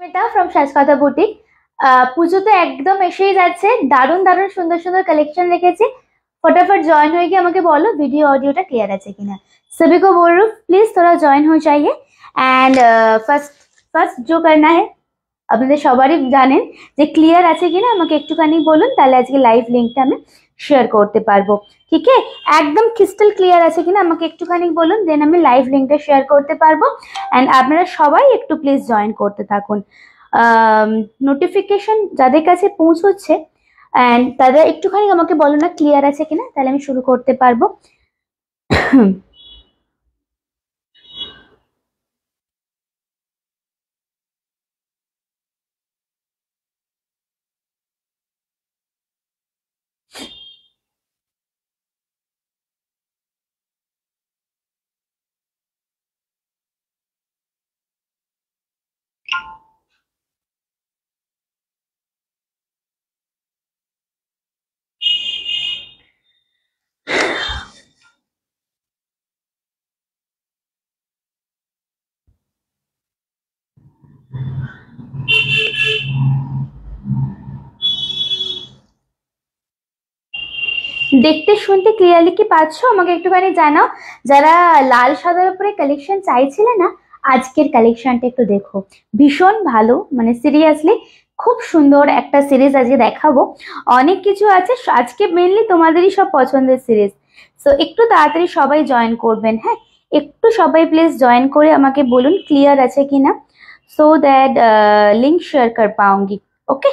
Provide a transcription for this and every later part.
Smita from সাজকথা boutique. পুজো তো একদম এসেই যাচ্ছে, দারুণ দারুণ সুন্দর সুন্দর কালেকশন রেখেছি। फटाफट ज्वाइन हो गया, আমাকে বলো ভিডিও অডিওটা ক্লিয়ার আছে কিনা। सभी को बोल रही हूँ प्लीज थोड़ा ज्वाइन हो जाइए। एंड ফার্স্ট ফার্স্ট जो करना है, আপনাদের সবারই জানেন যে ক্লিয়ার আছে কিনা আমাকে একটুখানি বলুন, তাহলে আজকে লাইভ লিংকটা আমি শেয়ার করতে পারবো। ঠিক আছে, একদম ক্রিস্টাল ক্লিয়ার আছে কিনা আমাকে একটুখানি বলুন, দেন আমি লাইভ লিংকটা শেয়ার করতে পারবো। এন্ড আপনারা সবাই একটু প্লিজ জয়েন করতে থাকুন। নোটিফিকেশন যাদের কাছে পৌঁছচ্ছে এন্ড তাদের একটুখানি আমাকে বলো না ক্লিয়ার আছে কিনা, তাহলে আমি শুরু করতে পারবো। দেখতে শুনতে ক্লিয়ারলি কি পাচ্ছো আমাকে একটুখানি জানাও। যারা লাল সাদার উপরে কালেকশন চাইছিলে না, আজকের কালেকশনটা একটু দেখো, ভীষণ ভালো, মানে সিরিয়াসলি খুব সুন্দর একটা সিরিজ আজকে দেখাবো। অনেক কিছু আছে আজকে, মেনলি তোমাদেরই সব পছন্দের সিরিজ। সো একটু তাড়াতাড়ি সবাই জয়েন করবেন, হ্যাঁ একটু সবাই প্লিজ জয়েন করে আমাকে বলুন ক্লিয়ার আছে কিনা, সো দ্যাট লিঙ্ক শেয়ার কর পাऊंगी। ওকে,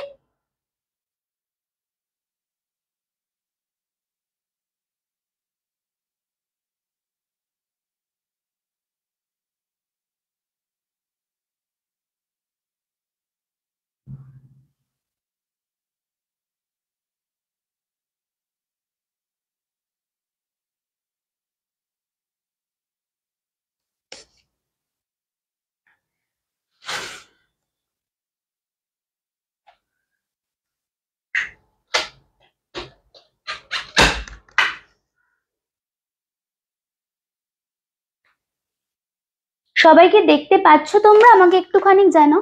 সবাইকে দেখতে পাচ্ছ তোমরা আমাকে একটুখানি জানো,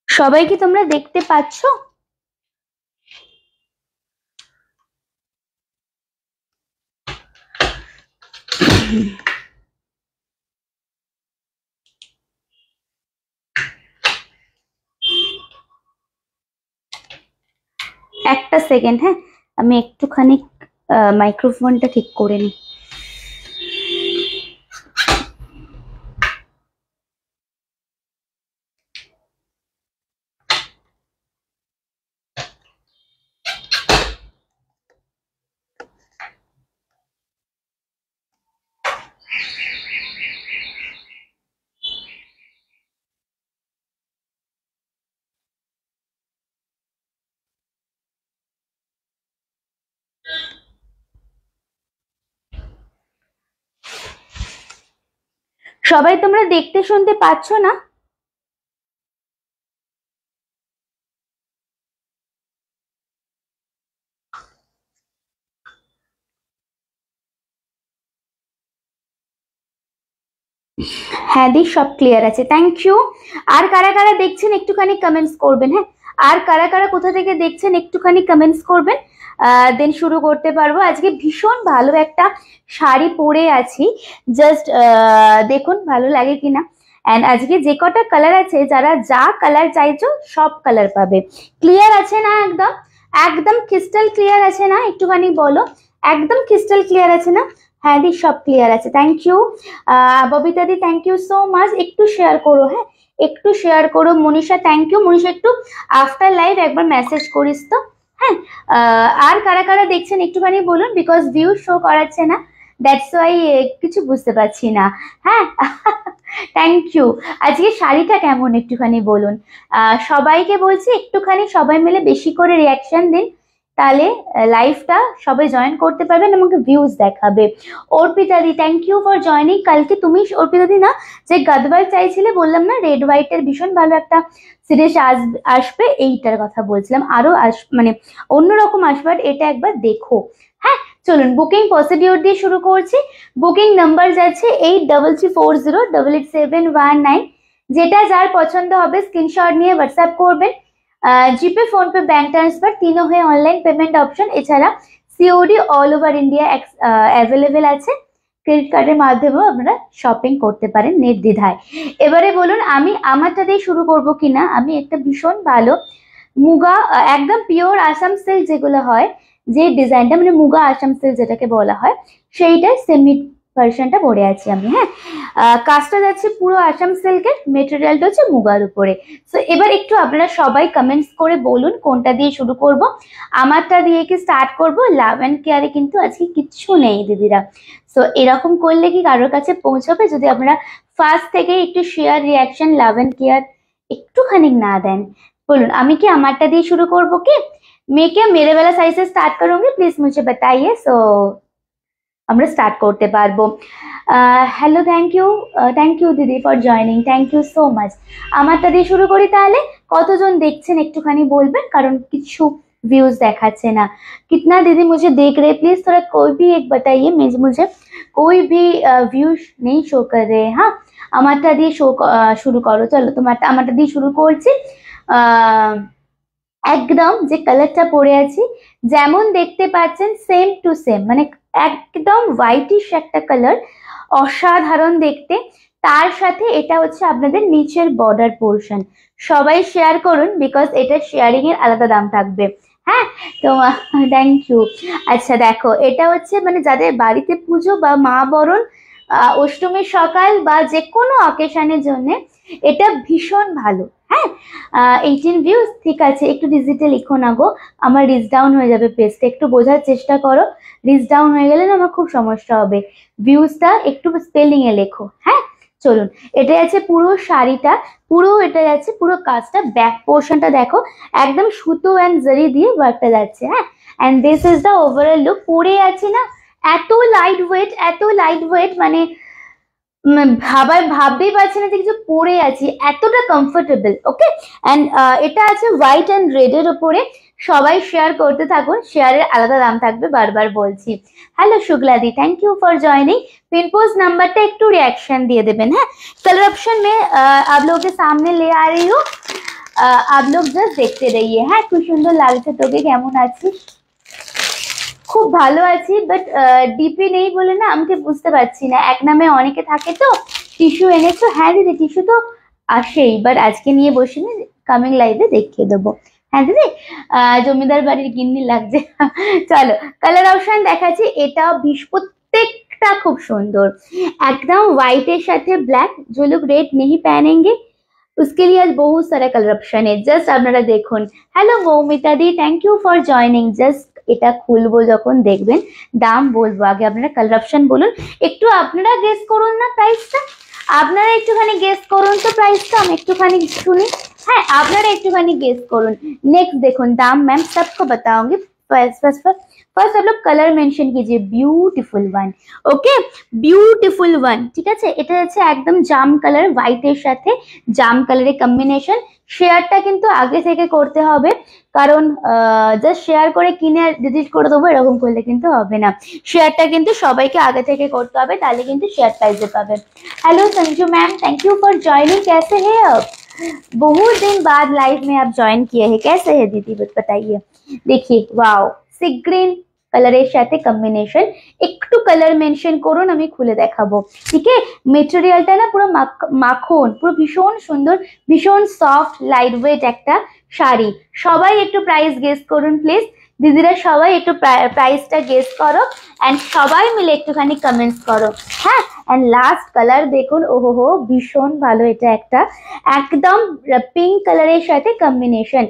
সবাই কি তোমরা দেখতে পাচ্ছ? একটা সেকেন্ড, হ্যাঁ আমি একটুখানি মাইক্রোফোনটা ঠিক করে নিই। সবাই তোমরা দেখতে শুনতে পাচ্ছ না? হ্যাঁ দি সব ক্লিয়ার আছে, থ্যাংক ইউ। আর কারা কারা দেখছেন একটুখানি কমেন্টস করবেন, হ্যাঁ আর কারা কারা কোথা থেকে দেখছেন একটুখানি কমেন্টস করবেন, দেন শুরু করতে পারবো। আজকে ভীষণ ভালো একটা শাড়ি পরে আছি, জাস্ট দেখুন ভালো লাগে কিনা। অ্যান্ড আজকে যে কটা কালার আছে, যারা যা কালার চাইছো সব কালার পাবে। ক্লিয়ার আছে না? একদম একদম ক্রিস্টাল ক্লিয়ার আছে না? একটুখানি বলো একদম ক্রিস্টাল ক্লিয়ার আছে না? হ্যাঁ দি সব ক্লিয়ার আছে, থ্যাংক ইউ। ববিতা দি থ্যাংক ইউ সো মাচ, একটু শেয়ার করো, হ্যাঁ একটু শেয়ার করো। মনীষা থ্যাংক ইউ, মনীষা একটু আফটার লাইভ একবার মেসেজ করিস তো, হ্যাঁ। আর কারা কারা দেখছেন একটুখানি বলুন, বিকজ ভিউ শো করাচ্ছে না, দ্যাটস ওয়াই কিছু বুঝতে পারছি না, হ্যাঁ। Thank you. আজকে শাড়িটা কেমন একটুখানি বলুন। সবাইকে বলছি একটুখানি সবাই মিলে বেশি করে রিয়াকশন দিন, তাহলে লাইভটা সবাই জয়েন করতে পারবেন, আমাকে ভিউজ দেখাবে। অর্পিতা দি থ্যাংক ইউ ফর জয়নিং। কালকে তুমি অর্পিতা দি না যে গাদওয়াল চাইছিলে, বললাম না রেড হোয়াইটের ভীষণ ভালো একটা সিরিজ আসবে, এইটার কথা বলছিলাম, আরো মানে অন্যরকম আসবে, এটা একবার দেখো, হ্যাঁ। চলুন বুকিং প্রসিডিওর দিয়ে শুরু করছি। বুকিং নাম্বার যাচ্ছে 8334088719। যেটা যার পছন্দ হবে স্ক্রিনশট নিয়ে হোয়াটসঅ্যাপ করবেন। জিপে, ফোনপে, ব্যাংক ট্রান্সফার তিনও হয়ে অনলাইন পেমেন্ট অপশন, এছাড়া COD all over India available আছে। ক্রেডিট কার্ডের মাধ্যমেও আপনারা শপিং করতে পারেন নির্দ্বিধায়। এবারে বলুন আমি আমারটা দিয়ে শুরু করব কিনা। আমি একটা ভীষণ ভালো মুগা, একদম পিওর আসাম সিল্ক যেগুলো হয়, যে ডিজাইনটা মানে মুগা আসাম সিল্ক যেটাকে বলা হয়, সেইটাই সেমি ভার্সনটা পরে আছি আমি। হ্যাঁ, কাজটা যাচ্ছে পুরো আসাম সিল্কের, মেটেরিয়ালটা হচ্ছে মুগার উপরে। সো এবার একটু আপনারা সবাই কমেন্টস করে বলুন কোনটা দিয়ে শুরু করব। আমারটা দিয়ে কি স্টার্ট করব? লাভ অ্যান্ড কেয়ারে কিন্তু আজকে কিচ্ছু নেই দিদিরা। সো এরকম করলে কি কারোর কাছে পৌঁছাবে যদি আপনারা ফার্স্ট থেকে একটু share, reaction, love and care একটুখানি না দেন? बोलून আমি কি আমারটা দিয়ে শুরু করব কি? मैं क्या मेरे वाला साइज से स्टार्ट करूंगी? प्लीज मुझे बताइए। सो আমরা স্টার্ট করতে পারবো। হ্যালো, থ্যাংক ইউ দিদি for joining, thank you so much. আমারটা দিয়ে শুরু করি তাহলে। কতজন দেখছেন একটুখানি বলবেন, কারণ কিছু व्यूज দেখাচ্ছে না। कितना दीदी मुझे देख रहे, प्लीज थोड़ा कोई भी एक बताइए। मुझे कोई भी व्यूज नहीं शो कर रहे। हाँ, আমারটা দিয়ে শুরু করো। চলো তোমারটা আমারটা দিয়ে শুরু করছি। একদম যে কালারটা পরে আছি যেমন দেখতে পাচ্ছেন সেম টু সেম, মানে একদম হোয়াইটিশ একটা কালার, অসাধারণ দেখতে। তার সাথে এটা হচ্ছে আপনাদের নিচের বর্ডার পোর্শন। সবাই শেয়ার করুন, বিকজ এটা শেয়ারিং এর আলাদা দাম থাকবে। হ্যাঁ, তো থ্যাংক ইউ। আচ্ছা দেখো, এটা হচ্ছে মানে যাদের বাড়িতে পুজো বা মা বরণ, অষ্টমীর সকাল বা যে কোনো অকেশনের জন্য এটা ভীষণ ভালো। হ্যাঁ, 18 ভিউজ, ঠিক আছে। একটু ডিজিটে লিখো না গো, আমার রিচ ডাউন হয়ে যাবে পেজটা, একটু বোঝার চেষ্টা করো। রিচ ডাউন হয়ে গেলে না আমার খুব সমস্যা হবে। ভিউজটা একটু স্পেলিং এ লেখো। হ্যাঁ, চলুন। এটা আছে পুরো শাড়িটা, পুরো এটা যাচ্ছে পুরো কাজটা। ব্যাক পোর্শনটা দেখো, একদম সুতো অ্যান্ড জারি দিয়ে ওয়ার্কটা যাচ্ছে। হ্যাঁ, and this is the overall look. পরে আছি না, এত লাইট ওয়েট, মানে ভাবতেই পারছি না যে কিছু পরে আছি, এতটা কমফোর্টেবল। ওকে, অ্যান্ড এটা আছে হোয়াইট অ্যান্ড রেড এর উপরে। সবাই শেয়ার করতে থাকুন, শেয়ারের আলাদা দাম থাকবে, বারবার বলছি। Hello Shukla di, thank you for joining. Pin post नंबरটা একটু রিয়াকশন দিয়ে দেবেন। হ্যাঁ, कलर ऑप्शन में आप लोगों के सामने ले आ रही हूँ, आप लोग जस्ट देखते रहिए। হ্যাঁ, খুব সুন্দর লাগছে তোকে, কেমন আছিস? খুব ভালো আছি, বাট ডিপি নেই বলে না আমি বুঝতে পারছি না। এক নামে অনেকে থাকে তো। টিস্যু এনেছো? হ্যাঁ দিদি, টিস্যু তো আসেই, বাট আজকে নিয়ে বসিনি, কামিং লাইভে দেখিয়ে দেবো। হ্যাঁ দিদি, জমিদার বাড়ির গিন্নি লাগছে। চলো কালার অপশন দেখাচ্ছি। এটা প্রত্যেকটা খুব সুন্দর, একদম হোয়াইটের সাথে ব্ল্যাক। जो लोग रेड नहीं पहनेंगे उसके लिए आज बहुत सारा कलर ऑप्शन है, जस्ट আপনারা দেখুন। হ্যালো মৌমিতা দি, thank you for joining. Just এটা খুলবো যখন দেখবেন, দাম বলবো, আগে আপনারা কালার অপশন বলুন। একটু আপনারা গেস করুন না প্রাইসটা, আপনারা একটুখানি গেস করুন তো প্রাইসটা, আমি একটুখানি শুনি। হ্যাঁ, আপনারা একটুখানি গেস করুন। নেক্সট দেখুন দাম, मैम सबको बताऊंगी। फर्स्ट आप लोग कलर मेंशन कीजिए, beautiful one. Okay, beautiful one, ঠিক আছে। এটা হচ্ছে একদম জাম কালার, হোয়াইটের সাথে জাম কালারের কম্বিনেশন। শেয়ারটা কিন্তু আগে থেকে করতে হবে, কারণ জাস্ট শেয়ার করে কিনে ডিলিট করে দেবো এরকম করলে কিন্তু হবে না। শেয়ারটা কিন্তু সবাইকে আগে থেকে করতে হবে, তাহলে কিন্তু শেয়ার প্রাইজে পাবেন। Hello Sanju ma'am, thank you for joining. कैसे हैं आप? बहुत दिन बाद लाइव में आप ज्वाइन किए हैं, कैसे है दीदी बताइए। देखिए वाओ, सी ग्रीन কালারের সাথে কম্বিনেশন। একটু কালার মেনশন করুন, আমি খুলে দেখাবো। ঠিক আছে, মেটেরিয়ালটা না পুরো মাখন, পুরো ভীষণ সুন্দর, ভীষণ সফট, লাইট ওয়েট একটা শাড়ি। সবাই একটু প্রাইস গেস করুন প্লিজ, দিদিরা সবাই একটু প্রাইসটা গেস করো, এন্ড সবাই মিলে একটুখানি কমেন্টস করো। হ্যাঁ, एंड लास्ट कलर देखুন, ওহো ভীষণ ভালো। এটা একটা একদম पिंक कलर साथे कॉम्बिनेशन।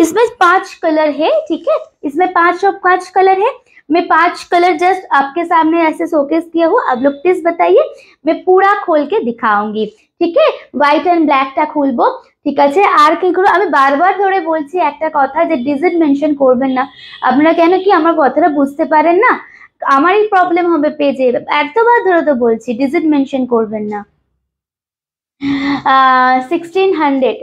इसमें 5 कलर है, ठीक है, इसमें 5 कलर है। मैं 5 कलर जस्ट आपके सामने ऐसे शोकेस किया हूँ, आप लोग प्लीज बताइए। मैं पूरा खोल के दिखाऊंगी, ठीक है। হোয়াইট এন্ড ব্ল্যাকটা খুলবো, ঠিক আছে। আর কি করব, আমি বারবার ধরে বলছি একটা কথা, যে ডিজিট মেনশন করবেন না। আপনারা কেন কি আমার কথাটা বুঝতে পারেন না? আমারই প্রবলেম হবে পেজে, এতবার ধরে তো বলছি ডিজিট মেনশন করবেন না। 1600,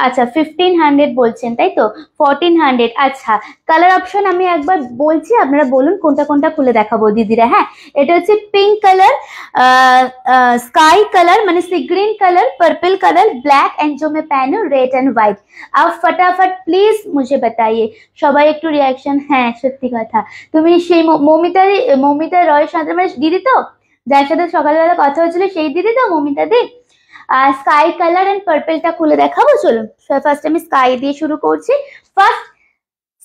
আচ্ছা 1500 বলছেন তাই তো, 1400। আচ্ছা, কালার অপশন আমি একবার বলছি, আপনারা বলুন কোনটা কোনটা খুলে দেখাবো দিদিরা। হ্যাঁ, এটা হচ্ছে পিঙ্ক কালার, स्काई कलर माने sea green colour, purple colour, black and जो मैं पहनू रेड एंड व्हाइट। आप फटाफट प्लीज मुझे बताइए সবাই একটু রিয়াকশন। হ্যাঁ সত্যি কথা, তুমি সেই মৌমিতা রয় সাঁতরা মানে দিদি তো, যার সাথে সকালবেলা কথা হচ্ছিল সেই দিদি তো, মৌমিতা দি। স্কাই কালার এন্ড পার্পলটা খুলে দেখাবো, চলুন ফার্স্ট আমি স্কাই দিয়ে শুরু করছি। ফার্স্ট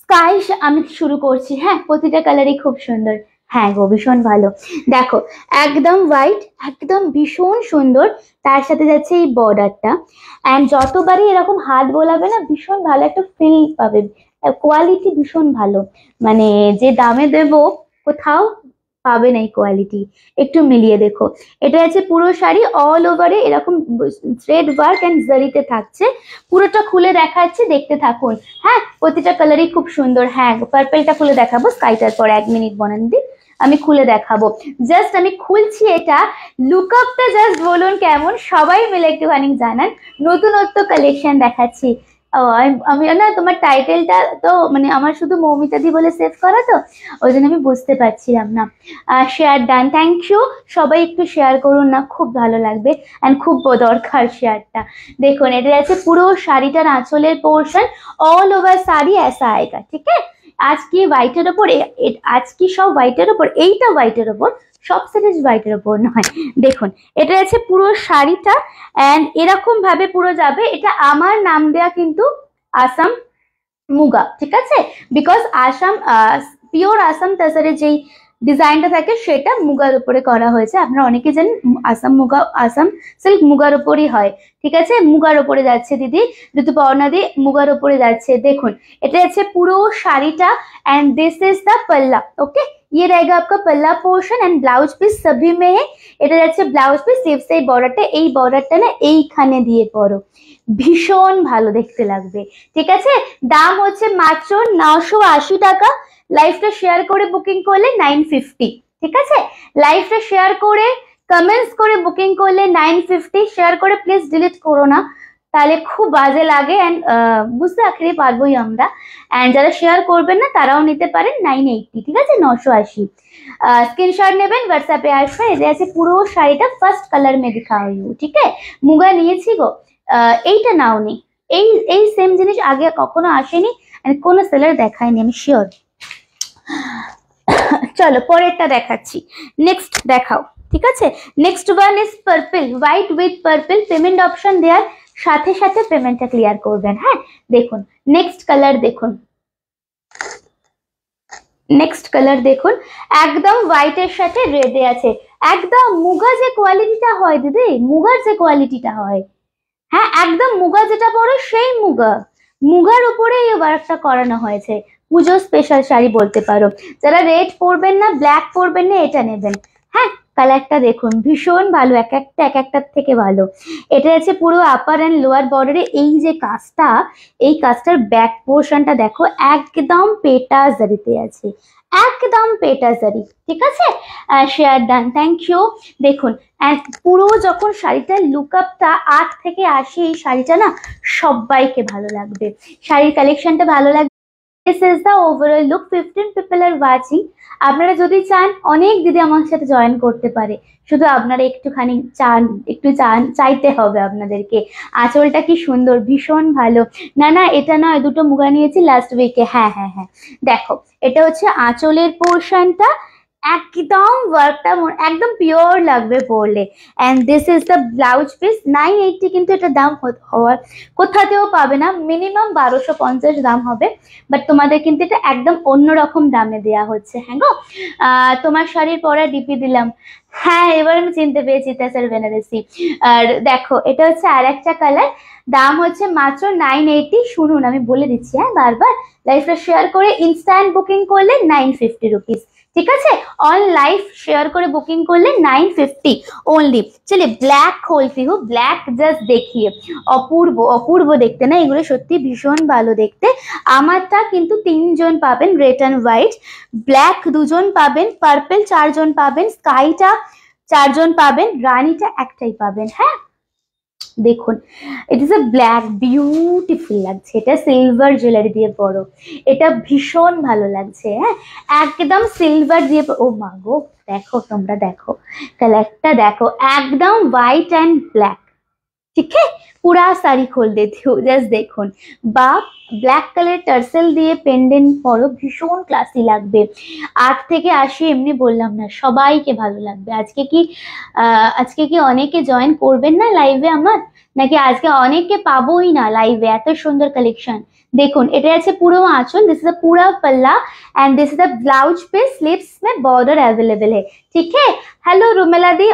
স্কাই আমি শুরু করছি। হ্যাঁ, প্রতিটা কালারই খুব সুন্দর। হ্যাঁ গো, ভীষণ ভালো। দেখো একদম হোয়াইট, একদম ভীষণ সুন্দর, তার সাথে যাচ্ছে এই বর্ডারটা। অ্যান্ড যতবারই এরকম হাত বোলাবে না, ভীষণ ভালো একটা ফিল পাবে, কোয়ালিটি ভীষণ ভালো, মানে যে দামে দেব কোথাও পাবে না এই কোয়ালিটি। একটু মিলিয়ে দেখো, এটা আছে পুরো শাড়ি অল ওভারে এরকম থ্রেড ওয়ার্ক এন্ড জারিতে থাকছে। পুরোটা খুলে দেখাচ্ছি, দেখতে থাকুন। হ্যাঁ, প্রতিটা কালারই খুব সুন্দর। হ্যাঁ, পার্পলটা খুলে দেখাবো, স্কাইটার পর 1 মিনিট বনান দি আমি খুলে দেখাবো। জাস্ট আমি খুলছি, এটা লুকআপটা জাস্ট বলুন কেমন, সবাই মিলে একটুখানি জানান। নতুনত্ব কালেকশন দেখাচ্ছি। আমি না তোমার টাইটেলটা তো মানে আমার শুধু মৌমিতা দি বলে সেভ করা তো, ওই জন্য আমি বুঝতে পারছিলাম না। Share done, thank you. সবাই একটু শেয়ার করুন না, খুব ভালো লাগবে অ্যান্ড খুব দরকার শেয়ারটা। দেখুন এটা আছে পুরো শাড়িটার আঁচলের পোর্শন, অল ওভার শাড়ি ऐसा आएगा, ठीक है। আজ কি হোয়াইটের ওপর, আজ কি সব হোয়াইটের ওপর, এইটা হোয়াইটের ওপর, সব সেট হোয়াইটের ওপর নয়। দেখুন এটা আছে পুরো শাড়িটা এন্ড এরকম ভাবে পুরো যাবে। এটা আমার নাম দেয়া কিন্তু আসাম মুগা, ঠিক আছে, বিকজ আসাম পিওর আসাম তাসারে যেই ডিজাইনটা থাকে সেটা মুগার উপরে করা হয়েছে। আপনারা অনেকে জানেন আসাম মুগা, আসাম সিল্ক মুগার উপরই হয়, ঠিক আছে। মুগার উপরে যাচ্ছে দিদি, ঋতুপর্ণা দি মুগার উপরে যাচ্ছে। দেখুন এটা আছে পুরো শাড়িটা एंड दिस इज द पल्ला, ओके। ये रहेगा आपका पल्ला पोर्शन एंड ब्लाउज पिस सभी में है। এটা যাচ্ছে ব্লাউজ পিস, সিপস এই বর্ডারটা, এই বর্ডারটা না এইখানে দিয়ে পরো, ভীষণ ভালো দেখতে লাগবে, ঠিক আছে। দাম হচ্ছে মাত্র 980 টাকা। লাইভটা শেয়ার করে বুকিং করলে 950, ঠিক আছে। লাইভটা শেয়ার করে কমেন্টস করে বুকিং করলে 950। শেয়ার করে প্লিজ ডিলিট করো না, তাহলে খুব বাজে লাগে এন্ড বুঝতে আখেরে পারবোই আমরা। এন্ড যারা শেয়ার করবেন না তারাও নিতে পারেন 980, ঠিক আছে, 980। স্ক্রিনশট নেবেন, হোয়াটসঅ্যাপে আসবে। এদের আছে পুরো শাড়িটা ফার্স্ট কালার মে দিখা হইউ, ঠিক আছে। মুগা নিয়েছি গো, এইটা নাও নি, এই এই সেম জিনিস আগে কখনো আসেনি, কোনো সেলার দেখায়নি, আমি শিওর। চলো পরেরটা দেখাচ্ছি, নেক্সট দেখাও, ঠিক আছে। Next one is purple, white with purple. Payment option দেওয়ার সাথে সাথে পেমেন্টটা ক্লিয়ার করবেন। হ্যাঁ দেখুন নেক্সট কালার, দেখুন নেক্সট কালার দেখুন, একদম হোয়াইটের সাথে রেডে আছে। একদম মুগা যে কোয়ালিটিটা হয় দিদি, মুগার যে কোয়ালিটিটা হয়, হ্যাঁ একদম মুগা যেটা পরে সেই মুগা, মুগার উপরে এই ওয়ার্কটা করানো হয়েছে। পুজো স্পেশাল শাড়ি বলতে পারো। যারা রেড পরবেন না, ব্ল্যাক পরবেন না, এটা নেবেন। হ্যাঁ কালারটা দেখুন ভীষণ ভালো, এক একটার থেকে ভালো। এটা আছে পুরো আপার অ্যান্ড লোয়ার বর্ডারে এই যে কাজটা, এই কাজটার ব্যাক পোর্শনটা দেখো একদম পেটা জারিতে আছে, একদম পেটা জারি, ঠিক আছে। Share done, thank you. দেখুন পুরো যখন শাড়িটার লুকআপটা 8 থেকে 80, এই শাড়িটা না সবাইকে ভালো লাগবে, শাড়ির কালেকশনটা ভালো লাগবে। This is the overall look. 15 people are watching. আপনারা যদি চান অনেক দিদি আমার সাথে জয়েন করতে পারে, শুধু আপনারা একটুখানি চান, একটু চাইতে হবে আপনাদেরকে। আঁচলটা কি সুন্দর, ভীষণ ভালো। না না এটা নয়, দুটো মুগা নিয়েছি লাস্ট উইকে। হ্যাঁ হ্যাঁ হ্যাঁ দেখো এটা হচ্ছে আঁচলের পোর্শনটা, একদম ওয়ার্কটা একদম পিওর লাগবে পরলে। And this is the blouse piece. 980 কিন্তু এটা দাম হওয়ার কোথাতেও পাবে না, মিনিমাম 1250 দাম হবে, বাট তোমাদের কিন্তু এটা একদম অন্যরকম দামে দেওয়া হচ্ছে। হ্যাঁ গো, তোমার শাড়ির পরা ডিপি দিলাম। হ্যাঁ এবার আমি চিনতে পেরেছি তাসার বেনারসি। আর দেখো এটা হচ্ছে আর একটা কালার, দাম হচ্ছে মাত্র 980। শুনুন আমি বলে দিচ্ছি, হ্যাঁ বারবার, লাইভটা শেয়ার করে ইনস্ট্যান্ট বুকিং করলে 950 রুপিস, ঠিক আছে। ऑन लाइव शेयर করে বুকিং করলে 950 ओनली। চলে ব্ল্যাক खोलती हूँ, ব্ল্যাক জাস্ট দেখিয়ে অপূর্ব, অপূর্ব দেখতে না, এগুলো সত্যি ভীষণ ভালো দেখতে। আমারটা কিন্তু 3 জন পাবেন, রেড এন্ড হোয়াইট। ব্ল্যাক 2 জন পাবেন, পার্পল 4 জন পাবেন, স্কাইটা 4 জন পাবেন, রানীটা একটাই পাবেন। হ্যাঁ দেখুন it is a black, beautiful লাগছে, এটা সিলভার জুয়েলারি দিয়ে পরো, এটা ভীষণ ভালো লাগছে। হ্যাঁ, একদম সিলভার দিয়ে, ও মা গো, দেখো তোমরা দেখো কালারটা দেখো, एकदम व्हाइट एंड ब्लैक। ठीक है, पूरा साड़ी खोल देती हूँ, जस्ट দেখুন, বা ব্ল্যাক কালার টার্সেল দিয়ে পেন্ডেন্ট পরো, ভীষণ ক্লাসি লাগবে। 8 থেকে 80 এমনি বললাম না, সবাইকে ভালো লাগবে। আজকে কি অনেকে জয়েন করবেন না লাইভে আমার, নাকি আজকে অনেককে পাবোই না লাইভে? এত সুন্দর কালেকশন দেখুন, এটা আছে পুরো आंचल, दिस इज अ पूरा पल्ला and this is a blouse पे स्लीव्स में बॉर्डर अवेलेबल है। ठीक है, हेलो उर्मिला दी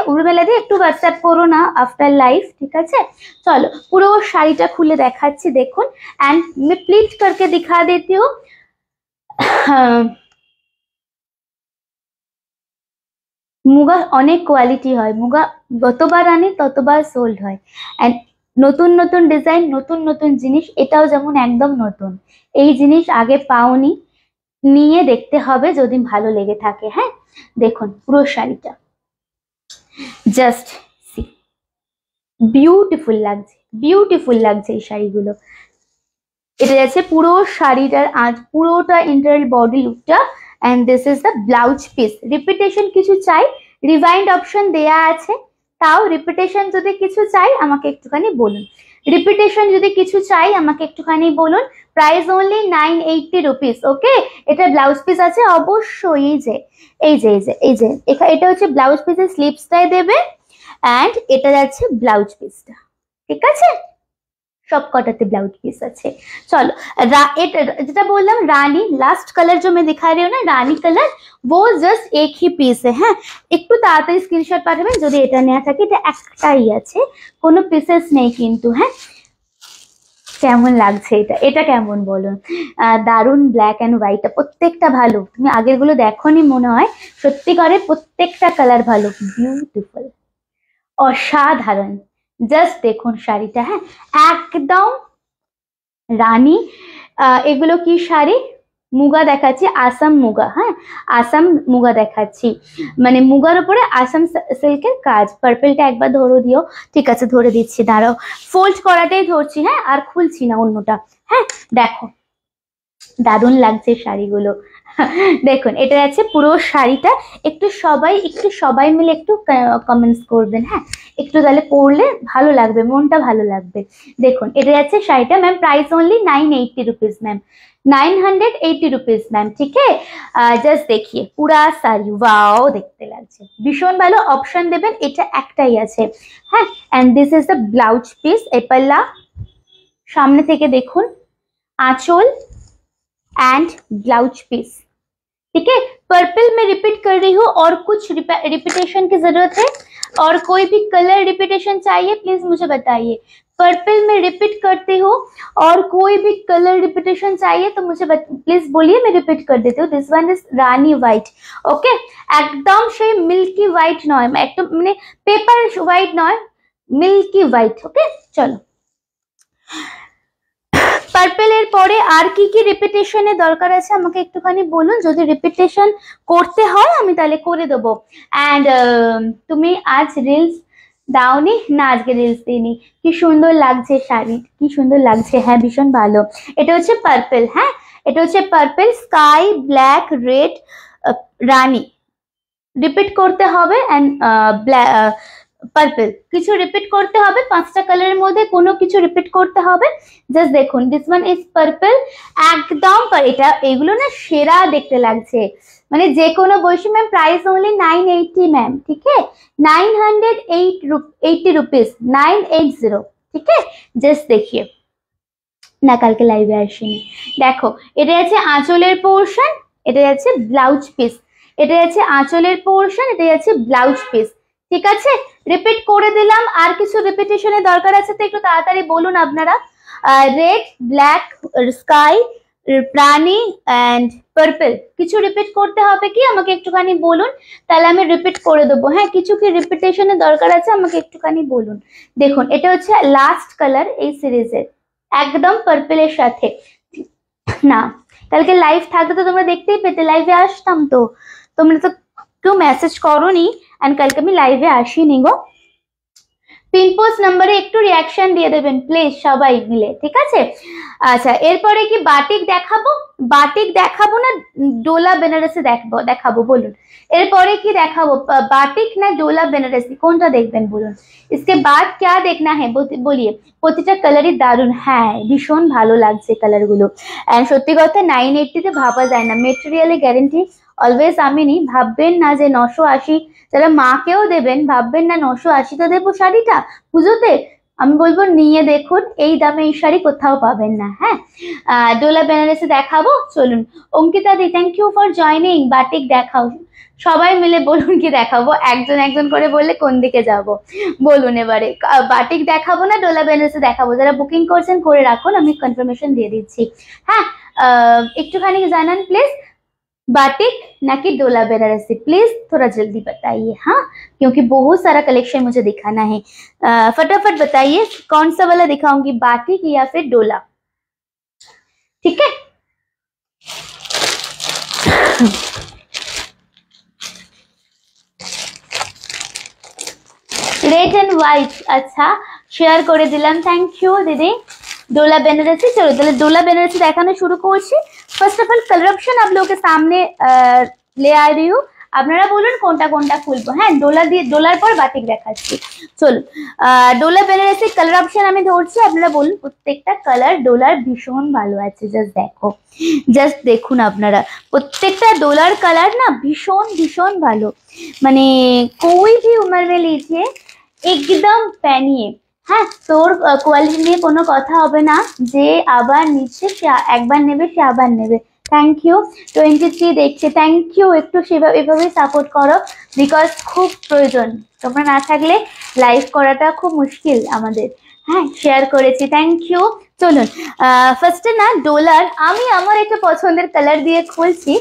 একটু হোয়াটসঅ্যাপ করো না আফটার লাইভ, ঠিক আছে? চলো পুরো শাড়িটা খুলে দেখাচ্ছি, দেখুন एंड मैं प्लीट करके दिखा देती हूँ। মুগা অনেক কোয়ালিটি হয়, মুগা যতবার আনি ততবার সোল্ড হয়, এন্ড নতুন নতুন ডিজাইন, নতুন নতুন জিনিস, এটাও যেমন একদম নতুন। এই জিনিস আগে পাওনি, নিয়ে দেখতে হবে যদি ভালো লেগে থাকে। হ্যাঁ, দেখুন পুরো শাড়িটা জাস্ট সি, বিউটিফুল লাগছে এই শাড়িগুলো। এটা যাচ্ছে পুরো শাড়িটার পুরোটা ইন্টারনাল বডি লুকটা, and this is the blouse piece. Repetition কিছু চাই, রিভাইন্ড অপশন দেয়া আছে, তাও রিপিটেশন যদি কিছু চাই আমাকে একটুখানি বলুন, প্রাইস অনলি 980 রুপিস। ওকে, এটা ব্লাউজ পিস আছে অবশ্যই, এটা হচ্ছে ব্লাউজ পিসের স্লিভসটাই দেবে, এন্ড এটা যাচ্ছে ব্লাউজ পিসটা। ঠিক আছে, सब कटाते ब्लाउज पीस अच्छे। चलो যেটা বললাম রানী, লাস্ট কালার जो मैं दिखा रही हूँ ना, রানী কালার, वो जस्ट एक ही পিস है। হ্যাঁ, একটু তাড়াতাড়ি স্ক্রিনশট পাঠাবেন যদি এটা নেওয়া থাকে, এটা একটাই আছে, কোনো পিসেস নেই কিন্তু। হ্যাঁ, কেমন লাগছে এটা কেমন বলুন? দারুন, ব্ল্যাক এন্ড হোয়াইট, প্রত্যেকটা ভালো, তুমি আগের গুলো দেখোনি মনে হয়, সত্যিকারে প্রত্যেকটা কালার ভালো, বিউটিফুল, অসাধারণ। জাস্ট দেখুন শাড়িটা, হ্যাঁ একদম রানী। এগুলো কি শাড়ি? মুগা দেখাচ্ছি, আসাম মুগা। হ্যাঁ, আসাম মুগা দেখাচ্ছি, মানে মুগার উপরে আসাম সিল্কের কাজ। পার্পেলটা একবার ধরে দিও, ঠিক আছে ধরে দিচ্ছি, দাঁড়াও, ফোল্ড করাটাই ধরছি, হ্যাঁ আর খুলছি না অন্যটা। হ্যাঁ দেখো, দারুণ লাগছে শাড়িগুলো। দেখুন এটা আছে পুরো শাড়িটা, একটু সবাই মিলে একটু কমেন্টস করবেন। হ্যাঁ, একটু তাহলে পড়লে ভালো লাগবে, মনটা ভালো লাগবে। দেখুন এটা যাচ্ছে শাড়িটা, ma'am price only 980 rupees ma'am, 980 rupees ma'am. ठीक है, জাস্ট দেখিয়ে পুরা শাড়ি, ওয়াও দেখতে লাগছে, ভীষণ ভালো। অপশন দেবেন, এটা একটাই আছে। হ্যাঁ, and this is the blouse piece, এ পাল্লা, সামনে থেকে দেখুন आंचल एंड ब्लाउज पीस। ठीक है, पर्पल में रिपीट कर रही हूँ, और कुछ रिपीटेशन की जरूरत है, और कोई भी कलर रिपीटेशन चाहिए प्लीज मुझे बताइए। पर्पल में रिपीट करती हूँ, और कोई भी कलर रिपीटेशन चाहिए तो मुझे प्लीज बोलिए, मैं रिपीट कर देती हूँ। This one is Rani white. Okay, एकदम से मिल्की व्हाइट नয়, একদম মানে পেপার হোয়াইট নয়, মিল্কি হোয়াইট। ওকে, চলো পার্পেলের পরে আর কি কি রিপিটেশনের দরকার আছে আমাকে একটুখানি বলুন, যদি রিপিটেশন করতে হয় আমি তাহলে করে দেবো। এন্ড তুমি আজ রিলস দাওনি? না, আজকে রিলস দিইনি। কি সুন্দর লাগছে শাড়ি, কি সুন্দর লাগছে, হ্যাঁ ভীষণ ভালো। এটা হচ্ছে পার্পেল, হ্যাঁ এটা হচ্ছে পার্পেল, স্কাই ব্ল্যাক রেড রানী, রিপিট করতে হবে, এন্ড পার্পল কিছু রিপিট করতে হবে, 5টা কালারের মধ্যে কোনো কিছু রিপিট করতে হবে। জাস্ট দেখুন, দিস ওয়ান ইজ পার্পল, একদম এটা এগুলো না সেরা দেখতে লাগছে, মানে যে কোনো বয়সী। Ma'am price only 980 ma'am. ঠিক আছে, 980 रुपीज, 980। ঠিক আছে, জাস্ট দেখিয়ে না, কালকে লাইভে আসিনি। দেখো এটা আছে আঁচলের পোর্শন, এটা যাচ্ছে ব্লাউজ পিস, এটা যাচ্ছে আঁচলের পোর্শন, এটা যাচ্ছে ব্লাউজ পিস। ঠিক আছে, রিপিট করে দিলাম, আর কিছু রিপিটেশনের দরকার আছে তো একটু তাড়াতাড়ি বলুন আপনারা। রেড, ব্ল্যাক, স্কাই, রানী এন্ড পার্পল, কিছু রিপিট করতে হবে কি আমাকে একটুখানি বলুন, তাহলে আমি রিপিট করে দেবো। হ্যাঁ, কিছু কি রিপিটেশনের দরকার আছে আমাকে একটুখানি বলুন। দেখুন এটা হচ্ছে লাস্ট কালার এই সিরিজের, একদম পার্পলের সাথে। না, কালকে লাইভ থাকতে তো তোমরা দেখতেই পেতে, লাইভে আসতাম তো, তোমরা তো কেউ মেসেজ করোনি, এন্ড কালকে আমি লাইভে আসিনি গো। পিনপোস্ট নাম্বারে একটু রিয়াকশন দিয়ে দেবেন প্লিজ সবাই মিলে, ঠিক আছে? আচ্ছা, এরপরে কি বাটিক দেখাবো? বাটিক দেখাবো না ডোলা বেনারসি দেখাবো বলুন? এরপরে কি দেখাবো, বাটিক না ডোলা বেনারসি, কোনটা দেখবেন বলুন? इसके बाद क्या देखना है বলিয়ে। প্রতিটা কালারই দারুন, হ্যাঁ ভীষণ ভালো লাগছে কালারগুলো। এন্ড সত্যি কথা 980 তে ভাবা যায় না, মেটেরিয়ালে গ্যারেন্টি অলওয়েজ আমি নি, ভাববেন না যে 980, যারা মাকেও দেবেন ভাববেন না 980 তে দেবো শাড়িটা পুজোতে। আমি বলবো নিয়ে দেখুন, এই দামে এই শাড়ি কোথাও পাবেন না। হ্যাঁ, ডোলা বেনারসি দেখাবো চলুন। Ankita di thank you for joining. Batik দেখাও, সবাই মিলে বলুন কি দেখাবো, একজন একজন করে বললে কোন দিকে যাব বলুন এবারে। বাটিক দেখাবো না ডোলা বেনারসি দেখাবো? যারা বুকিং করছেন করে রাখুন, আমি কনফার্মেশন দিয়ে দিচ্ছি। হ্যাঁ, একটুখানি জানান প্লিজ, बाटिक ना कि डोला बेनारसी, प्लीज थोड़ा जल्दी बताइए। हाँ, क्योंकि बहुत सारा कलेक्शन मुझे दिखाना है, फटाफट बताइए कौन सा वाला दिखाऊंगी, बाटिक या फिर डोला, ठीक है? रेड एंड व्हाइट, अच्छा शेयर করে দিলাম, থ্যাংক ইউ দিদি। डोला बेनारसी, चलो তাহলে डोला बेनारसी দেখানো শুরু করছি। First of all colour option आप लोगों के सामने ले आ रही हूँ, আপনারা বলুন কোনটা কোনটা খুলবো। হ্যাঁ, ডোলা দিয়ে ডোলার পর বাটিক দেখাচ্ছি চলুন। ডোলা বেনারসি কালার অপশন আমি ধরছি, আপনারা বলুন। প্রত্যেকটা কালার ডোলার ভীষণ ভালো আছে, জাস্ট দেখো, জাস্ট দেখুন আপনারা, প্রত্যেকটা ডোলার কালার না ভীষণ ভীষণ ভালো, মানে कोई भी उम्र में लीजिए एकदम पहनिए। হ্যাঁ, তোর কোয়ালিটি নিয়ে কোনো কথা হবে না, যে আবার নিচ্ছে সে একবার নেবে, সে আবার নেবে। থ্যাংক ইউ 23 দেখছে, থ্যাংক ইউ। একটু সেভাবে এভাবে সাপোর্ট করো, বিকজ খুব প্রয়োজন, তোমরা না থাকলে লাইভ করাটা খুব মুশকিল আমাদের। হ্যাঁ, শেয়ার করেছি, থ্যাংক ইউ। চলুন ফার্স্টে না ডোলার আমি আমার একটা পছন্দের কালার দিয়ে খুলছি,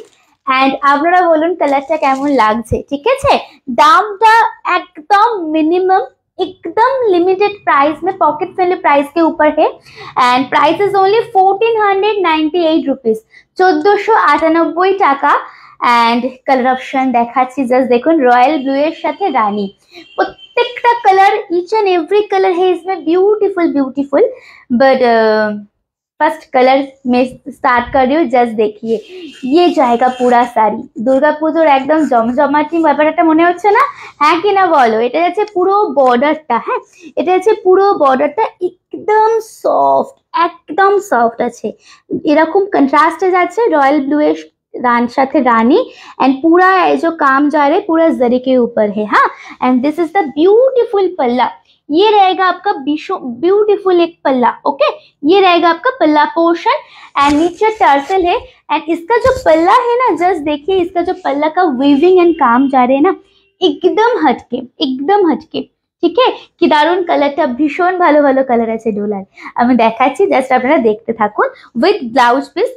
এন্ড আপনারা বলুন কালারটা কেমন লাগছে, ঠিক আছে? দামটা একদম মিনিমাম, एकदम लिमिटेड प्राइस में, पॉकेट फ्रेंडली प्राइस के ऊपर है, and price is only 1498 rupees, 1498 টাকা। एंड कलर ऑप्शन দেখাচ্ছি, জাস্ট দেখুন, রয়্যাল ব্লু এর সাথে রানী, প্রত্যেকটা colour, each and every colour है इसमें beautiful beautiful. But first colour में स्टार्ट कर रही हूँ, जस्ट देखिए ये जाएगा पूरा শাড়ি, দুর্গাপুজোর একদম জমজমাটি ব্যাপার একটা মনে হচ্ছে না? হ্যাঁ কি না বলো? এটা যাচ্ছে পুরো বর্ডারটা, হ্যাঁ এটা যাচ্ছে পুরো বর্ডারটা একদম সফট আছে, এরকম কন্ট্রাস্টে যাচ্ছে রয়্যাল ब्लू এর साथे रानी, एंड पूरा जो काम जा रहा है पूरा जरी के ऊपर है। हाँ, and this is the beautiful पल्ला, ये रहेगा आपका ब्यूटीफुल एक पल्ला। ओके, ये रहेगा आपका पल्ला पोर्शन, एंड नीचे टर्सल है, एंड इसका जो पल्ला है ना, जस्ट देखिए इसका जो पल्ला का वीविंग एंड काम जा रहे हैं ना, एकदम हटके, एकदम हटके, ठीक है? কি দারুন কালারটা, ভীষণ ভালো ভালো কালার আছে ডোলার, আমি দেখাচ্ছি, জাস্ট আপনারা দেখতে থাকুন। উইথ ব্লাউজ পিস,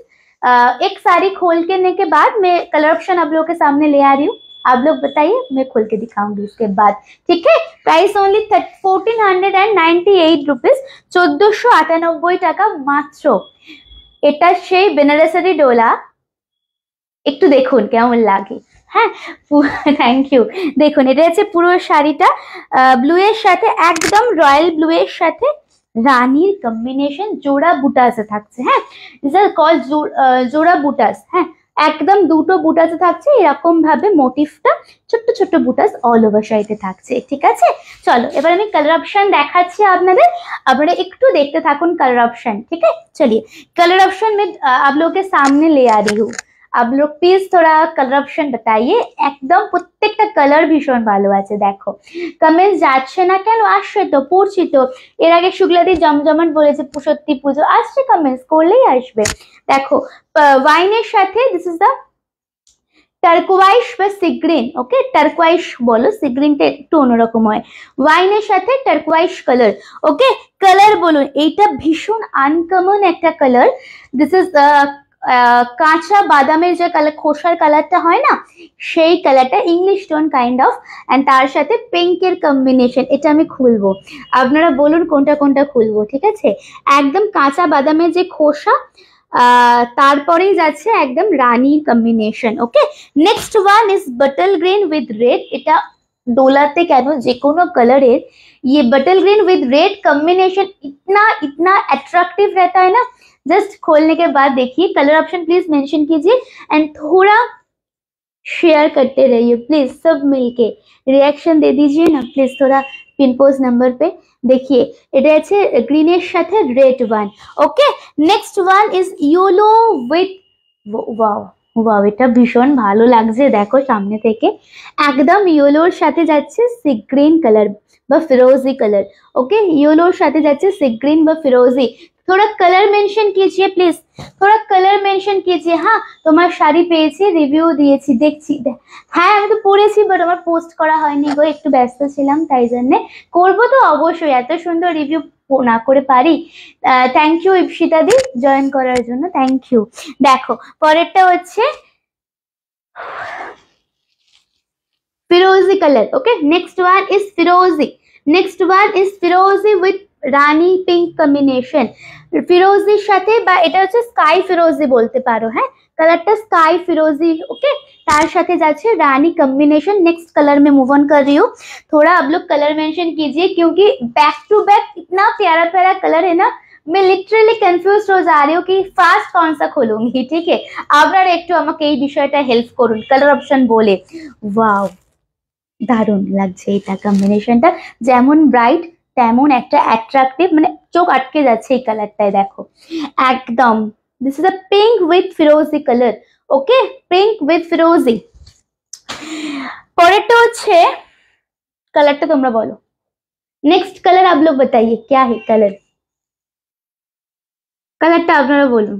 एक साड़ी खोल के के बाद मैं कलर ऑप्शन आप लोगों के सामने ले आ रही हूँ, आप लोग बताइए, मैं खोल के दिखाऊंगी उसके बाद, ठीक है? प्राइस ओनली 1498 रुपीज, 1498 টাকা মাত্র। এটা সেই বেনারসি ডোলা, একটু দেখুন কেমন লাগে। হ্যাঁ, থ্যাংক ইউ। দেখুন এটা হচ্ছে পুরো শাড়িটা ব্লু এর সাথে, একদম রয়্যাল ব্লু এর সাথে রানীর কম্বিনেশন, জোড়া বুটাসে থাকছে। হ্যাঁ, দিস আর কল্ড জোড়া বুটাস। হ্যাঁ, একদম দুটো বুটাসে থাকছে, এরকম ভাবে মোটিভটা ছোট্ট ছোট্ট বুটাস অল ওভার শাড়িতে থাকছে, ঠিক আছে? চলো এবার আমি কালার অপশন দেখাচ্ছি আপনাদের, আপনারা একটু দেখতে থাকুন কালার অপশন, ঠিক है? चलिए कलर ऑप्शन में आप लोगों के सामने ले आ रही हूँ, आप लोग प्लीज थोड़ा कलर ऑप्शन बताइए। একদম প্রত্যেকটা কালার ভীষণ ভালো আছে, দেখো কমেন্টস যাচ্ছে না কেন? আসছে তো, পড়ছি তো, এর আগে শুক্লাদি জমজমাট বলেছে সত্যি পুজো আসছে, কমেন্টস করলেই আসবে। দেখো ওয়াইনের সাথে, দিস ইজ দ্য টার্কোয়াইশ বা সিগ্রিন, ওকে টার্কোয়াইশ বলো, সিগ্রিনটা একটু অন্যরকম হয়, ওয়াইনের সাথে টার্কোয়াইশ কালার। ওকে, কালার বলুন, এইটা ভীষণ আনকমন একটা কালার, দিস ইজ কাঁচা বাদামের যে কালার, খোসার কালারটা হয় না, সেই কালারটা, English tone kind of, and তার সাথে পিঙ্কের কম্বিনেশন। এটা আমি খুলবো, আপনারা বলুন কোনটা কোনটা খুলবো, ঠিক আছে? একদম কাঁচা বাদামের যে খোসা, তারপরেই যাচ্ছে একদম রানী combination. Okay, next one is bottle green with red, এটা डोलाते केन जे कोनो कलर ये बटल ग्रीन विद रेड कॉम्बिनेशन इतना इतना अट्रैक्टिव रहता है ना। जस्ट खोलने के बाद देखिए, कलर ऑप्शन प्लीज मेंशन कीजिए एंड थोड़ा शेयर करते रहिए प्लीज, सब मिलके रिएक्शन दे दीजिए ना प्लीज थोड़ा पिनपोज नंबर पे। देखिए এটা আছে গ্রিনের সাথে red one. Okay, next one is yellow with, wow wow, এটা ভীষণ ভালো লাগছে দেখো সামনে থেকে, একদম ইয়েলোর সাথে যাচ্ছে সি গ্রিন কালার বা ফিরোজি কালার। ওকে, ইয়েলোর সাথে যাচ্ছে সি গ্রিন বা ফিরোজি। थोड़ा कलर मेंशन कीजिए प्लीज, थोड़ा कलर मेंशन कीजिए। हाँ, তোমার শাড়ি পেয়েছি, রিভিউ দিয়েছি, দেখছি। হ্যাঁ আমি তো পড়েছি, বাট আমার পোস্ট করা হয়নি গো, একটু ব্যস্ত ছিলাম, তাই জন্য করবো তো অবশ্যই, এত সুন্দর রিভিউ না করে পারি। Thank you Ipsita di join করার জন্য, থ্যাংক ইউ। দেখো পরেরটা হচ্ছে ফিরোজি colour. Okay, next one is ফিরোজি, নেক্সট ওয়ান ইজ ফিরোজি উইথ রানী পিঙ্ক কম্বিনেশন। ফিরোজির সাথে বা এটা হচ্ছে স্কাই ফিরোজি বলতে পারো, হ্যাঁ कलर स्काई फिरोजी। ओके, तार साथे जाच्छे रानी कॉम्बिनेशन। नेक्स्ट कलर में मूव ऑन कर रही हूँ, थोड़ा आप लोग कलर मेंशन कीजिए क्योंकि बैक टू बैक इतना प्यारा प्यारा कलर है ना, मैं लिटरली कंफ्यूज हो जा रही हूँ कि फास्ट कौन सा खोलूंगी। ठीक है, আপনারা একটু আমাকে এই বিষয়টা হেল্প করুন কালার অপশন বলে। ওয়াও, দারুণ লাগছে এটা কম্বিনেশনটা, যেমন ব্রাইট তেমন একটা অ্যাট্রাক্টিভ, মানে চোখ আটকে যাচ্ছে এই কালারটায়। দেখো একদম, this is a pink with ফিরোজি কালার। ওকে, পিঙ্ক উইথ ফিরোজি। পরেরটা হচ্ছে কালারটা তোমরা বলো, নেক্সট কালার आप लोग बताइए क्या है कलर, কালারটা আপনারা বলুন।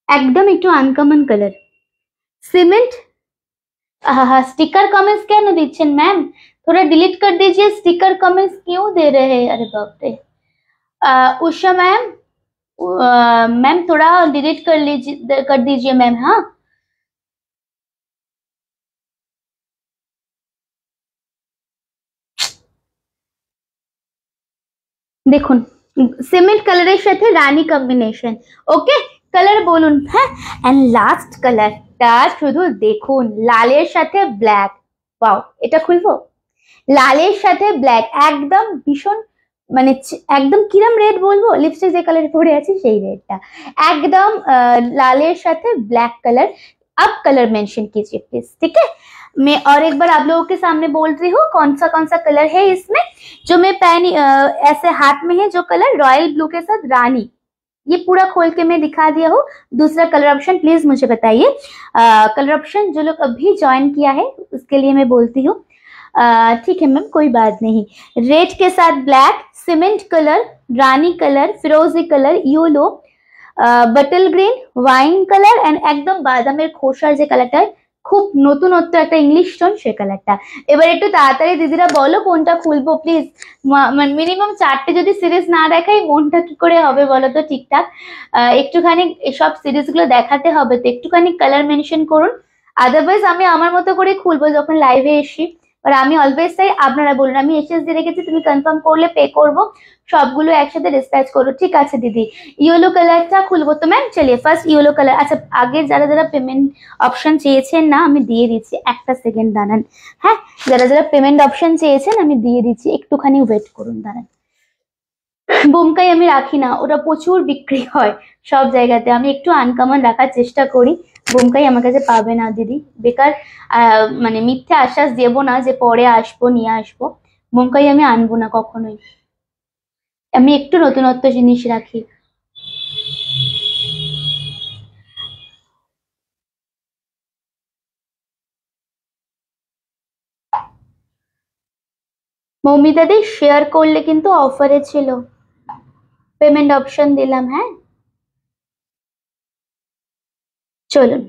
একদম একটু uncommon colour, cement. Sticker comments क्या ना दीजिए मैम, थोड़ा डिलीट कर दीजिए, स्टिकर कमेंट्स क्यों दे रहे हैं। अरे बाप रे, उषा मैम, मैम थोड़ा डिलीट कर लीजिए, कर दीजिए मैम। हाँ, দেখুন সিমেন্ট কালারের সাথে রানী কম্বিনেশন। ওকে, কালার বলুন। হ্যাঁ, এন্ড লাস্ট কালারটা শুধু দেখুন, লালের সাথে ব্ল্যাক। ওয়াও, এটা খুলবো, লালের সাথে ব্ল্যাক, একদম ভীষণ মানে একদম কিরম রেড বলবো, লিপস্টিক যে কালার পরে আছে সেই রেডটা, একদম लालेर साथे ब्लैक कलर। अब कलर मेंशन कीजिए प्लीज। ठीक है, मैं और एक बार आप लोगों के सामने बोल रही हूँ कौन सा कलर है इसमें। जो मैं पहनी ऐसे हाथ में है जो कलर रॉयल ब्लू के साथ रानी, ये पूरा खोल के मैं दिखा दिया हूँ। दूसरा कलर ऑप्शन प्लीज मुझे बताइए। कलर ऑप्शन जो लोग अभी ज्वाइन किया है उसके लिए मैं बोलती हूँ। ठीक है मैम, कोई बात नहीं। रेड के साथ ब्लैक, सीमेंट कलर, रानी कलर, फिरोजी कलर, येलो, बटल ग्रीन, वाइन कलर एंड एकदम बादामेर खोसार যে কালারটা, খুব নতুনত্ব একটা ইংলিশ টোন সে কালারটা। এবার একটু তাড়াতাড়ি দিদিরা বলো কোনটা খুলবো প্লিজ। মিনিমাম 4টে যদি সিরিজ না দেখাই মনটা কি করে হবে বলো তো ঠিকঠাক। একটুখানি সব সিরিজগুলো দেখাতে হবে, তো একটুখানি কালার মেনশন করুন, আদারওয়াইজ আমি আমার মতো করে খুলবো যখন লাইভে এসি। আর আমি অলওয়েজ চাই আপনারা বলুন, আমি এসএসডি রেখেছি, তুমি কনফার্ম করলে পে করব, সবগুলো একসাথে ডিসপ্যাচ করো। ঠিক আছে দিদি, ইয়েলো কালারটা খুলবো তো ম্যাম। চলিয়ে ফার্স্ট ইয়েলো কালার। আচ্ছা, আগে যারা যারা পেমেন্ট অপশন চেয়েছেন না আমি দিয়ে দিচ্ছি, একটা সেকেন্ড দাঁড়ান। হ্যাঁ, যারা যারা পেমেন্ট অপশন চেয়েছেন আমি দিয়ে দিচ্ছি, একটুখানি ওয়েট করুন, দাঁড়ান। বোমকাই আমি রাখি না, ওটা প্রচুর বিক্রি হয় সব জায়গাতে, আমি একটু আনকমন রাখার চেষ্টা করি। বোমকাই আমার কাছে পাবে না দিদি, বেকার মানে মিথ্যে আশ্বাস দেবো না যে পরে আসবো নিয়ে আসবো, বোমকাই আমি আনবো না কখনোই, আমি একটু নতুনত্ব জিনিস রাখি। মৌমিতা দি শেয়ার করলে কিন্তু অফারে ছিল, পেমেন্ট অপশন দিলাম। হ্যাঁ চলুন,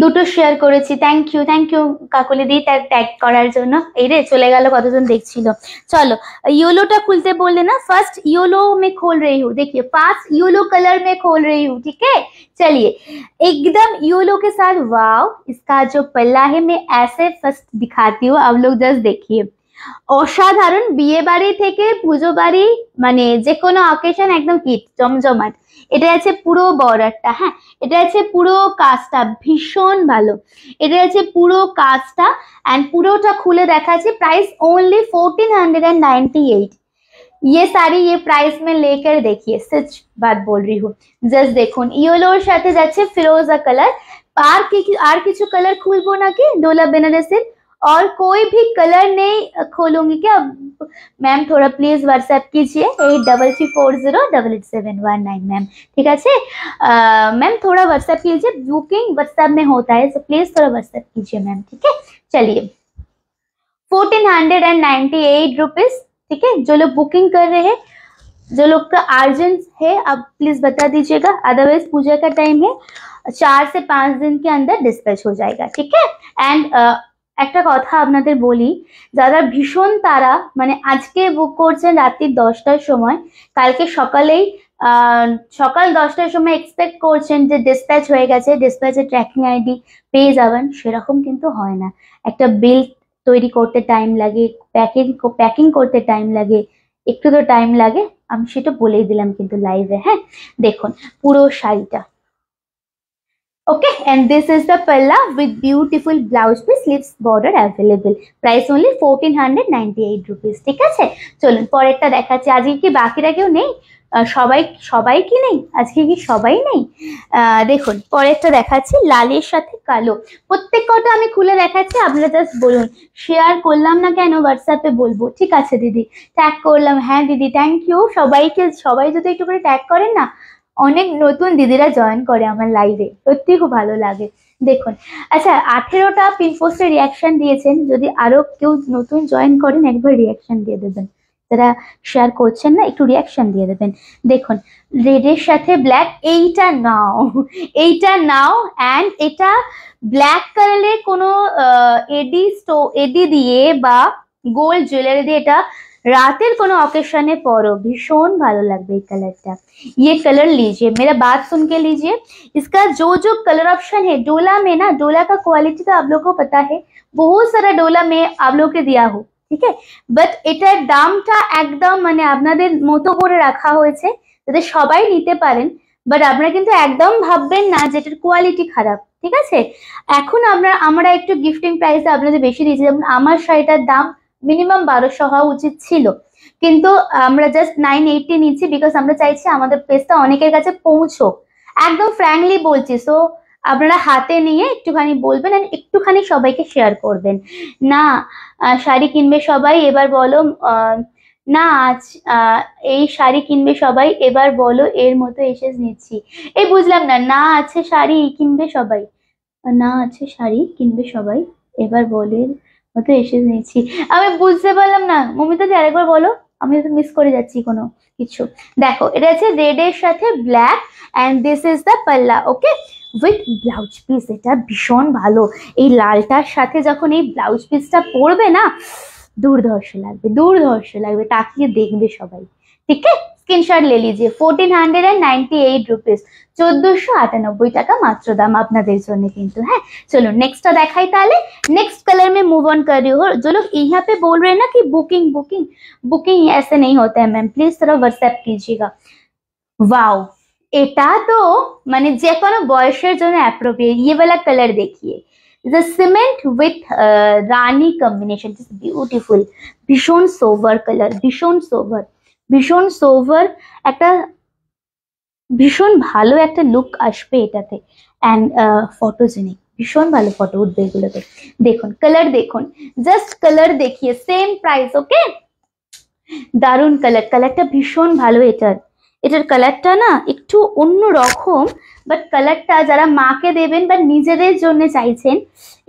দুটো শেয়ার করেছি, থ্যাংক ইউ কাকুলি দি ট্যাগ করার জন্য। এই রে চলে গেল, কতজন দেখছিল। চলো, येलोটা खुलते बोले ना, फर्स्ट येलो में खोल रही हूँ, देखिए फास्ट येलो कलर में खोल रही हूँ। ठीक है, चलिए एकदम येलो के साथ, वाव, इसका जो पल्ला है मैं ऐसे फर्स्ट दिखाती हूँ, आप लोग जस्ट देखिए। অসাধারণ, বিয়ে বাড়ি থেকে পুজো বাড়ি মানে যে কোনো অকেশন একদম হিট জমজমাট। এটা আছে পুরো বর্ডারটা, হ্যাঁ এটা আছে পুরো কাজটা ভীষণ ভালো, এটা আছে পুরো কাজটা एंड পুরোটা খুলে দেখাচ্ছি। Price only 1498। ये साड़ी ये प्राइस में लेकर देखिए, सच बात बोल रही हूँ। जस्ट দেখুন ইয়েলোর সাথে যাচ্ছে ফিরোজা কালার। আর কিছু কালার খুলবো নাকি ডোলা বেনারসের? और कोई भी कलर नहीं खोलूंगी क्या? मैम थोड़ा प्लीज व्हाट्सएप कीजिए 83408871 मैम, ठीक है। मैम थोड़ा व्हाट्सएप कीजिए, बुकिंग व्हाट्सएप में होता है, तो प्लीज थोड़ा व्हाट्सएप कीजिए मैम, ठीक है। चलिए 1498 रुपीज, ठीक है। जो लोग बुकिंग कर रहे हैं, जो लोग का अर्जेंट है, आप प्लीज बता दीजिएगा, अदरवाइज पूजा का टाइम है, 4 से 5 दिन के अंदर डिस्पैच हो जाएगा, ठीक है। एंड একটা কথা আপনাদের বলি, যারা ভীষণ তারা মানে আজকে বুক করছেন রাত্রি 10টার সময়, কালকে সকাল 10টার সময় এক্সপেক্ট করছেন যে ডিসপ্যাচ হয়ে গেছে, ডিসপ্যাচের ট্র্যাকিং আইডি পেয়ে যাবেন, সেরকম কিন্তু হয় না। একটা বিল তৈরি করতে টাইম লাগে, প্যাকিং করতে টাইম লাগে, একটু তো টাইম লাগে, আমি সেটা বলেই দিলাম কিন্তু লাইভে। হ্যাঁ দেখুন পুরো শাড়িটা, okay, and this is the palla with beautiful blouse piece, sleeves border available, price only 1498 rupees, ঠিক আছে। চলুন পরেরটা দেখাচ্ছি। আজকে কি বাকিরা কেউ নেই? সবাই কি নেই আজকে? কি সবাই নেই? দেখুন পরেরটা দেখাচ্ছি, লালের সাথে কালো। প্রত্যেক কটা আমি খুলে দেখাচ্ছি, আপনারা জাস্ট বলুন। শেয়ার করলাম না কেন হোয়াটসঅ্যাপে বলবো, ঠিক আছে দিদি। ট্যাগ করলাম, হ্যাঁ দিদি থ্যাংক ইউ। সবাই যদি একটু করে ট্যাগ করেন না, অনেক নতুন দিদিরা জয়েন করে আমার লাইভে, সত্যি খুব ভালো লাগে। দেখুন আচ্ছা 18টা পিন পোস্টে রিয়াকশন দিয়েছেন, যদি আরো কেউ নতুন জয়েন করেন একবার রিয়াকশন দিয়ে দেবেন, যারা শেয়ার করছেন না একটু রিয়াকশন দিয়ে দেবেন। দেখুন রেডের সাথে ব্ল্যাক, এইটা নাও অ্যান্ড এটা ব্ল্যাক কালারের কোনো এডি দিয়ে বা গোল্ড জুয়েলারি দিয়ে এটা रातेर कोनो ऑकेशने परो, भीषण भालो लगবে এই कलरটা। ये कलर लीजिए, मेरा बात सुन के लीजिए। इसका जो कलर ऑप्शन है डोला में ना, डोला का क्वालिटी तो आप लोगों को पता है, बहुत सारा डोला में आप लोगों के दिया हो, ঠিক আছে। বাট এটার দামটা একদম মানে আপনাদের মতো করে রাখা হয়েছে যাতে সবাই নিতে পারেন, বাট আপনারা কিন্তু একদম ভাববেন না যে এটার কোয়ালিটি খারাপ, ঠিক আছে। এখন আমরা একটু গিফটিং প্রাইসে আপনাদের বেশি দিয়েছি, যেমন আমার শাড়িটার দাম মিনিমাম 1200 হওয়া উচিত ছিল, কিন্তু আমরা জাস্ট 980 নিচ্ছি, বিকজ আমরা চাইছি আমাদের পেজটা অনেকের কাছে পৌঁছোক, একদম ফ্র্যাঙ্কলি বলছি। সো আপনারা হাতে নিয়ে একটুখানি বলবেন আর একটুখানি সবাইকে শেয়ার করবেন। না শাড়ি কিনবে সবাই এবার বলো, না এই শাড়ি কিনবে সবাই এবার বলো, এর মতো এসে নিচ্ছি। এই বুঝলাম না, না আছে শাড়ি কিনবে সবাই, না আছে শাড়ি কিনবে সবাই এবার বলে মতো এসে নিয়েছি, আমি বুঝতে পারলাম না। মমিতা দি আরেকবার বলো, আমি তো মিস করে যাচ্ছি কোনো কিছু। দেখো এটা আছে রেড এর সাথে black and this is the পাল্লা, ওকে, উইথ ব্লাউজ পিস। এটা ভীষণ ভালো, এই লালটার সাথে যখন এই ব্লাউজ পিসটা পরবে না, দুর্ধর্ষ লাগবে, তাকিয়ে দেখবে সবাই, ঠিক আছে। স্ক্রিনশট ले लीजिए 1498 रुपीज, 1498 টাকা মাত্র দাম আপনাদের জন্য কিন্তু। হ্যাঁ चलो नेक्स्ट দেখাই তাহলে। नेक्स्ट कलर में मूव ऑन कर रही हूँ। जो लोग यहाँ पे बोल रहे हैं ना कि बुकिंग ऐसे नहीं होता है मैम, प्लीज थोड़ा व्हाट्सएप कीजिएगा। वाओ, এটা তো মানে যে কোনো বয়সের জন্য অ্যাপ্রোপ্রিয়েট। ये वाला कलर देखिए, the cement with Rani combination, is beautiful, ভীষণ সোভার কালার, ভীষণ সোভার, একটা ভীষণ ভালো একটা লুক আসবে এটাতে, অ্যান্ড ফটোজেনিক, ভীষণ ভালো ফটো উঠবে এগুলোতে। দেখুন কালার, দেখুন জাস্ট কালার দেখিয়ে, সেম প্রাইস, ওকে। দারুণ কালারটা ভীষণ ভালো। এটার কালারটা না একটু অন্য রকম, বাট কালারটা যারা মাকে দেবেন বা নিজেদের জন্য চাইছেন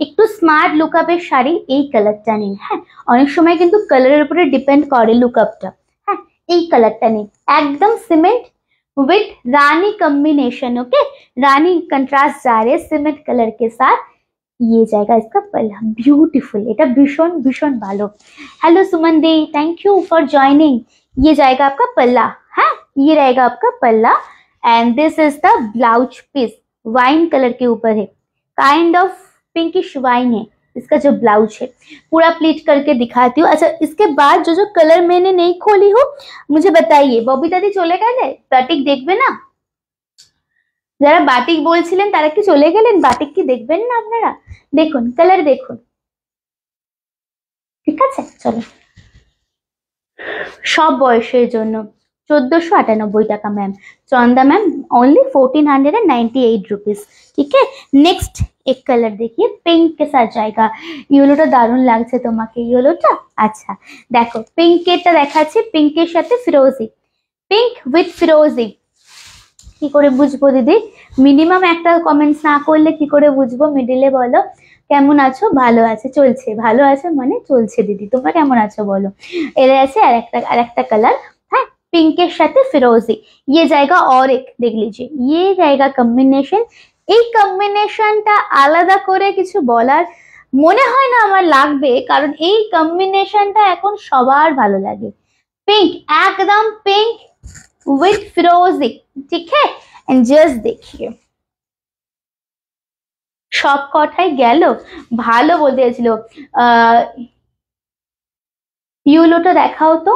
একটু স্মার্ট লুকআপের শাড়ি, এই কালারটা নিন। হ্যাঁ অনেক সময় কিন্তু কালারের উপরে ডিপেন্ড করে লুকআপটা। হ্যাঁ এই কালারটা নিন, একদম cement with Rani combination, okay, Rani contrast जा रहे सीमेंट कलर के साथ। ये जाएगा इसका पल्ला, ब्यूटीफुल, এটা ভীষণ ভালো। हेलो सुमन दी, थैंक यू फॉर ज्वाइनिंग। ये जाएगा आपका पल्ला, हाँ ये रहेगा आपका पल्ला and this is the blouse piece, wine colour के ऊपर है, काइंड ऑफ पिंकिश वाइन है, इसका जो ब्लाउज है पूरा प्लीट करके दिखाती हूँ। अच्छा, इसके बाद जो जो कलर मैंने नहीं खोली हूँ मुझे बताइए। बबिता दी চলে গেলে? বাটিক দেখবে না? যারা বাটিক বলছিলেন তারা কি চলে গেলেন? বাটিক কি দেখবেন না আপনারা? দেখুন কালার দেখুন, ঠিক আছে? চলো, সব বয়সের জন্য 1498 টাকা मैम। चंदा मैम ओनली 1498 रुपीज। ठीक है, नेक्स्ट एक कलर देखिए, पिंक के साथ जाएगा। ইয়েলোটা দারুণ লাগছে তোমাকে, ইয়েলোটা। আচ্ছা দেখো, পিঙ্কেরটা দেখাচ্ছি, পিঙ্কের সাথে ফিরোজি, পিঙ্ক উইথ ফিরোজি। কি করে বুঝবো দিদি? মিনিমাম একটা কমেন্টস না করলে কি করে বুঝবো? মিডিলে বলো কেমন আছো? ভালো আছে, চলছে। ভালো আছে মানে চলছে দিদি, তোমরা কেমন আছো বলো। এর আছে আরেকটা কালার, হ্যাঁ, পিঙ্কের সাথে ফিরোজি। ये जाएगा और एक देख लीजिए, ये जाएगा কম্বিনেশন। এই কম্বিনেশনটা আলাদা করে কিছু বলার মনে হয় না আমার লাগবে, কারণ এই কম্বিনেশনটা এখন সবার ভালো লাগে। পিঙ্ক, একদম পিঙ্ক উইথ ফিরোজি, ঠিক है। एंड जस्ट देखिए সব কথাই গেল, ভালো বলতে চাইছিল। ইউলোটা দেখাও তো,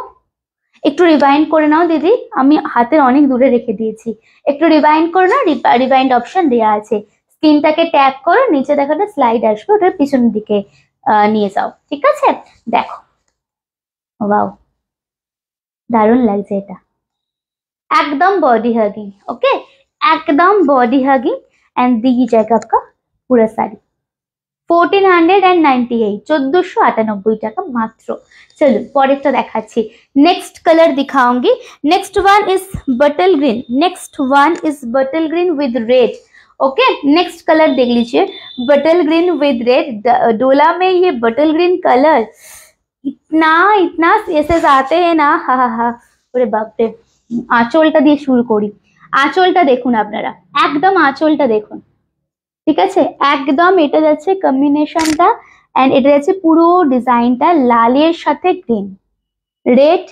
একটু রিভাইন্ড করে নাও দিদি, আমি হাতের অনেক দূরে রেখে দিয়েছি, একটু রিভাইন্ড করে নাও। রিভাইন্ড অপশন দেওয়া আছে, স্ক্রিনটাকে ট্যাপ করো, নিচে দেখো একটা স্লাইড আসবে, ওটার পিছনের দিকে নিয়ে যাও, ঠিক আছে? দেখো, ওয়াও দারুণ লাগছে এটা, একদম বডি হাগিং। ओके, एकदम बॉडी हगिंग। एंड दी जाएगा आपका पूरा साड़ी 1498, 1498 টাকা মাত্র। চলো পরেরটা দেখাচ্ছি, नेक्स्ट कलर दिखाऊंगी। नेक्स्ट वन इज बटल ग्रीन, नेक्स्ट वन इज बटल green with red. Okay, next colour देख लीजिए, बटल ग्रीन विद रेड। डोला में ये बटल ग्रीन कलर इतना इतना एसेस आते हैं ना, हा हा हा, ওরে বাপরে। আঁচলটা দিয়ে শুরু করি, আঁচলটা দেখুন আপনারা, একদম আঁচলটা দেখুন, ঠিক আছে? একদম এটা যাচ্ছে কম্বিনেশনটা, এন্ড এটা যাচ্ছে পুরো ডিজাইনটা লালের সাথে green, red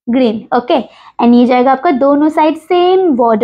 green. Okay, and ये जाएगा आपका दोनों साइड सेम बॉर्डर।